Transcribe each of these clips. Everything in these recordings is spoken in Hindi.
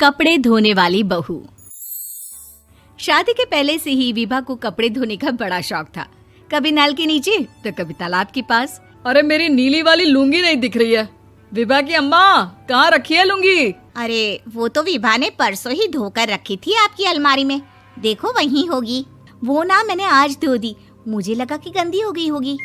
कपड़े धोने वाली बहू। शादी के पहले से ही विभा को कपड़े धोने का बड़ा शौक था। कभी नल के नीचे तो कभी तालाब के पास। अरे मेरी नीली वाली लुंगी नहीं दिख रही है। विभा की अम्मा, कहाँ रखी है लुंगी? अरे वो तो विभा ने परसों ही धोकर रखी थी आपकी अलमारी में, देखो वहीं होगी। वो ना मैंने आज धो दी, मुझे लगा कि गंदी हो गई होगी।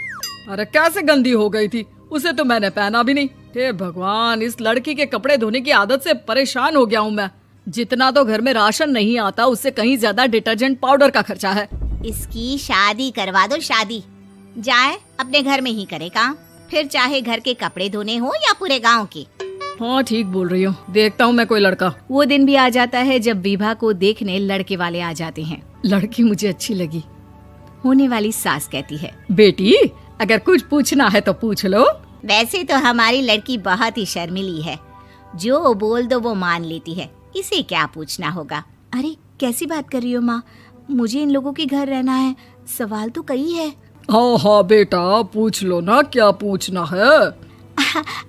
अरे कैसे गंदी हो गई थी? उसे तो मैंने पहना भी नहीं। हे भगवान, इस लड़की के कपड़े धोने की आदत से परेशान हो गया हूँ मैं। जितना तो घर में राशन नहीं आता, उससे कहीं ज्यादा डिटर्जेंट पाउडर का खर्चा है। इसकी शादी करवा दो, शादी जाए अपने घर में ही करे काम, फिर चाहे घर के कपड़े धोने हो या पूरे गांव के। हाँ ठीक बोल रही हूँ, देखता हूँ मैं कोई लड़का। वो दिन भी आ जाता है जब विभा को देखने लड़के वाले आ जाते हैं। लड़की मुझे अच्छी लगी। होने वाली सास कहती है, बेटी अगर कुछ पूछना है तो पूछ लो। वैसे तो हमारी लड़की बहुत ही शर्मीली है, जो बोल दो वो मान लेती है, इसे क्या पूछना होगा। अरे कैसी बात कर रही हो माँ, मुझे इन लोगों के घर रहना है, सवाल तो कई है। हाँ हाँ बेटा, पूछ लो ना, क्या पूछना है।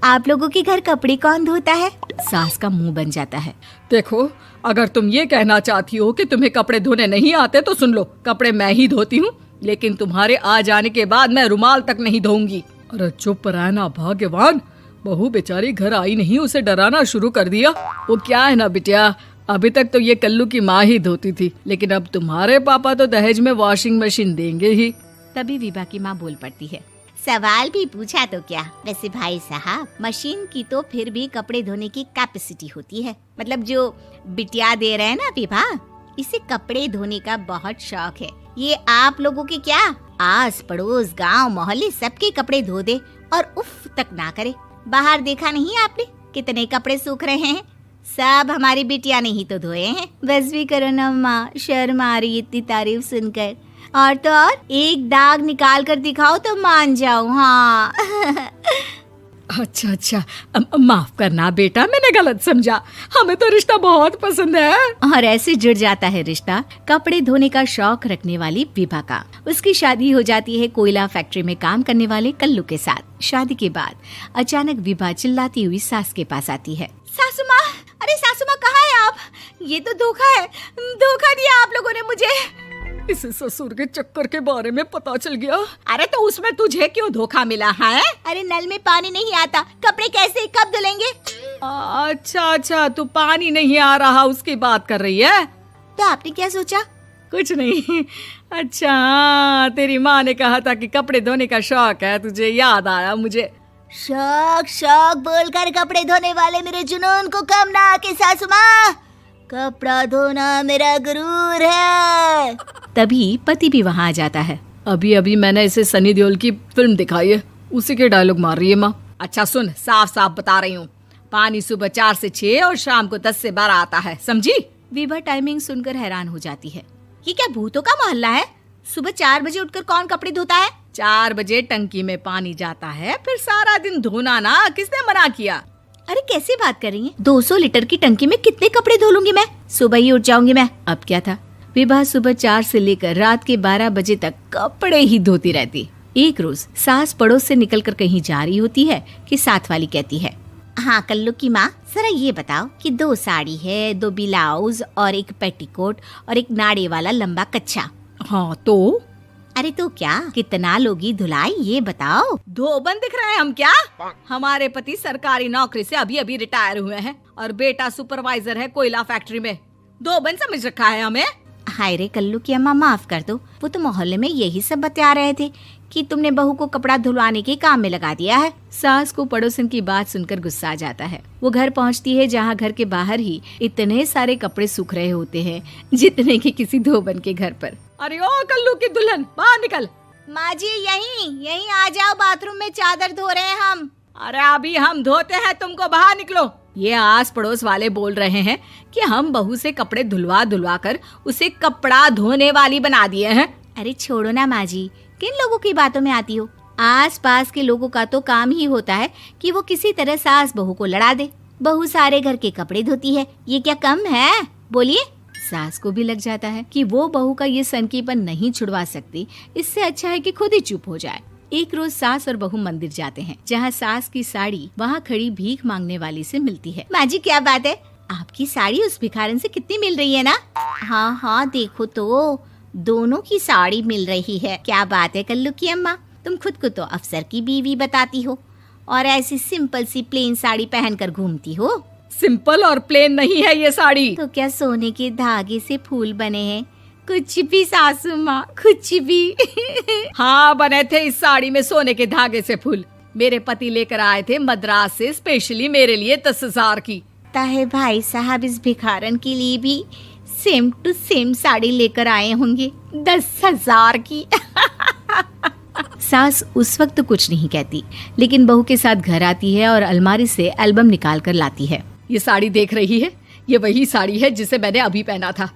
आप लोगों के घर कपड़े कौन धोता है? सास का मुंह बन जाता है। देखो, अगर तुम ये कहना चाहती हो कि तुम्हें कपड़े धोने नहीं आते तो सुन लो, कपड़े मैं ही धोती हूँ, लेकिन तुम्हारे आ जाने के बाद मैं रुमाल तक नहीं धोऊंगी। अरे चुप रहना भाग्यवान, बहू बेचारी घर आई नहीं, उसे डराना शुरू कर दिया। वो क्या है ना बिटिया, अभी तक तो ये कल्लू की माँ ही धोती थी, लेकिन अब तुम्हारे पापा तो दहेज में वॉशिंग मशीन देंगे ही। तभी विभा की माँ बोल पड़ती है, सवाल भी पूछा तो क्या। वैसे भाई साहब, मशीन की तो फिर भी कपड़े धोने की कैपेसिटी होती है। मतलब जो बिटिया दे रहे हैं ना विभा, इसे कपड़े धोने का बहुत शौक है। ये आप लोगों के क्या, आस पड़ोस गांव मोहल्ले सबके कपड़े धो दे और उफ तक ना करे। बाहर देखा नहीं आपने कितने कपड़े सूख रहे हैं? सब हमारी बिटिया ने ही तो धोए हैं। बस भी करो ना माँ, शर्म आ रही इतनी तारीफ सुनकर। और तो और एक दाग निकाल कर दिखाओ तो मान जाऊं। हाँ अच्छा, माफ करना बेटा, मैंने गलत समझा। हमें तो रिश्ता बहुत पसंद है। और ऐसे जुड़ जाता है रिश्ता कपड़े धोने का शौक रखने वाली विभा का। उसकी शादी हो जाती है कोयला फैक्ट्री में काम करने वाले कल्लू के साथ। शादी के बाद अचानक विभा चिल्लाती हुई सास के पास आती है। सासू माँ, अरे सासू माँ कहाँ है आप? ये तो धोखा है, धोखा दिया आप लोगों ने मुझे। इसे ससुर के चक्कर के बारे में पता चल गया। अरे तो उसमें तुझे क्यों धोखा मिला है? अरे नल में पानी नहीं आता, कपड़े कैसे कब धुलेंगे? अच्छा, तू पानी नहीं आ रहा उसकी बात कर रही है। तो आपने क्या सोचा? कुछ नहीं। अच्छा, तेरी माँ ने कहा था कि कपड़े धोने का शौक है तुझे, याद आया मुझे। शौक बोलकर कपड़े धोने वाले मेरे जुनून को कम ना आके सासू माँ, कपड़ा धोना मेरा गुरूर है। तभी पति भी वहाँ आ जाता है। अभी मैंने इसे सनी देओल की फिल्म दिखाई है, उसी के डायलॉग मार रही है माँ। अच्छा सुन, साफ साफ बता रही हूँ, पानी सुबह 4 से 6 और शाम को 10 से 12 आता है, समझी? विभा टाइमिंग सुनकर हैरान हो जाती है। ये क्या भूतों का मोहल्ला है? सुबह 4 बजे उठकर कौन कपड़े धोता है? 4 बजे टंकी में पानी जाता है, फिर सारा दिन धोना ना, किसने मना किया? अरे कैसी बात कर रही हैं? 200 लीटर की टंकी में कितने कपड़े धो लूंगी मैं? सुबह ही उठ जाऊंगी मैं। अब क्या था, विभा सुबह 4 से लेकर रात के 12 बजे तक कपड़े ही धोती रहती। एक रोज सास पड़ोस से निकलकर कहीं जा रही होती है कि साथ वाली कहती है, हाँ कल्लू की माँ, जरा ये बताओ कि 2 साड़ी है, 2 ब्लाउज और एक पेटीकोट और एक नाड़े वाला लंबा कच्छा। हाँ तो? अरे तो क्या, कितना लोगी धुलाई ये बताओ। धोबन दिख रहे हैं हम क्या? हमारे पति सरकारी नौकरी से अभी रिटायर हुए हैं और बेटा सुपरवाइजर है कोयला फैक्ट्री में। धोबन समझ रखा है हमें? हाय रे कल्लू की अम्मा, माफ कर दो, वो तो मोहल्ले में यही सब बता रहे थे कि तुमने बहू को कपड़ा धुलवाने के काम में लगा दिया है। सास को पड़ोसन की बात सुनकर गुस्सा आ जाता है। वो घर पहुंचती है जहां घर के बाहर ही इतने सारे कपड़े सूख रहे होते हैं जितने कि किसी धोबन के घर पर। अरे ओ कल्लू की दुल्हन, बाहर निकल। माँ जी यहीं आ जाओ, बाथरूम में चादर धो रहे हैं हम। अरे अभी हम धोते हैं, तुमको बाहर निकलो। ये आस पड़ोस वाले बोल रहे हैं कि हम बहू से कपड़े धुलवा कर उसे कपड़ा धोने वाली बना दिए हैं। अरे छोड़ो ना माँ जी, किन लोगों की बातों में आती हो? आस पास के लोगों का तो काम ही होता है कि वो किसी तरह सास बहू को लड़ा दे। बहू सारे घर के कपड़े धोती है, ये क्या कम है? बोलिए। सास को भी लग जाता है कि वो बहू का ये सनकीपन नहीं छुड़वा सकती, इससे अच्छा है कि खुद ही चुप हो जाए। एक रोज सास और बहू मंदिर जाते हैं, जहाँ सास की साड़ी वहाँ खड़ी भीख मांगने वाली से मिलती है। माँ जी क्या बात है, आपकी साड़ी उस भिखारन से कितनी मिल रही है ना? हाँ हाँ देखो तो, दोनों की साड़ी मिल रही है। क्या बात है कल्लू की अम्मा, तुम खुद को तो अफसर की बीवी बताती हो और ऐसी सिंपल सी प्लेन साड़ी पहनकर घूमती हो। सिंपल और प्लेन नहीं है ये साड़ी। तो क्या सोने के धागे से फूल बने हैं? कुछ भी सासू माँ, कुछ भी। हाँ बने थे इस साड़ी में सोने के धागे से फूल। मेरे पति लेकर आए थे मद्रास से स्पेशली मेरे लिए 10,000 की। है भाई साहब इस भिखारन के लिए भी सेम टू सेम साड़ी लेकर आए होंगे 10,000 की। सास उस वक्त तो कुछ नहीं कहती, लेकिन बहू के साथ घर आती है और अलमारी से एल्बम निकाल कर लाती है। ये साड़ी देख रही है, ये वही साड़ी है जिसे मैंने अभी पहना था।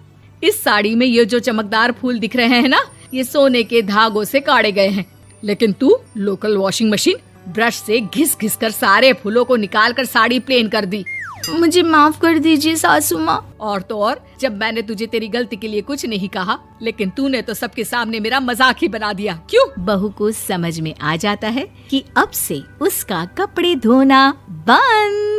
इस साड़ी में ये जो चमकदार फूल दिख रहे हैं ना, ये सोने के धागों से काढ़े गए हैं। लेकिन तू लोकल वॉशिंग मशीन ब्रश से घिस घिस कर सारे फूलों को निकाल कर साड़ी प्लेन कर दी। मुझे माफ कर दीजिए सासू माँ। और तो और, जब मैंने तुझे तेरी गलती के लिए कुछ नहीं कहा, लेकिन तूने तो सबके सामने मेरा मजाक ही बना दिया। क्यों? बहू को समझ में आ जाता है कि अब से उसका कपड़े धोना बंद।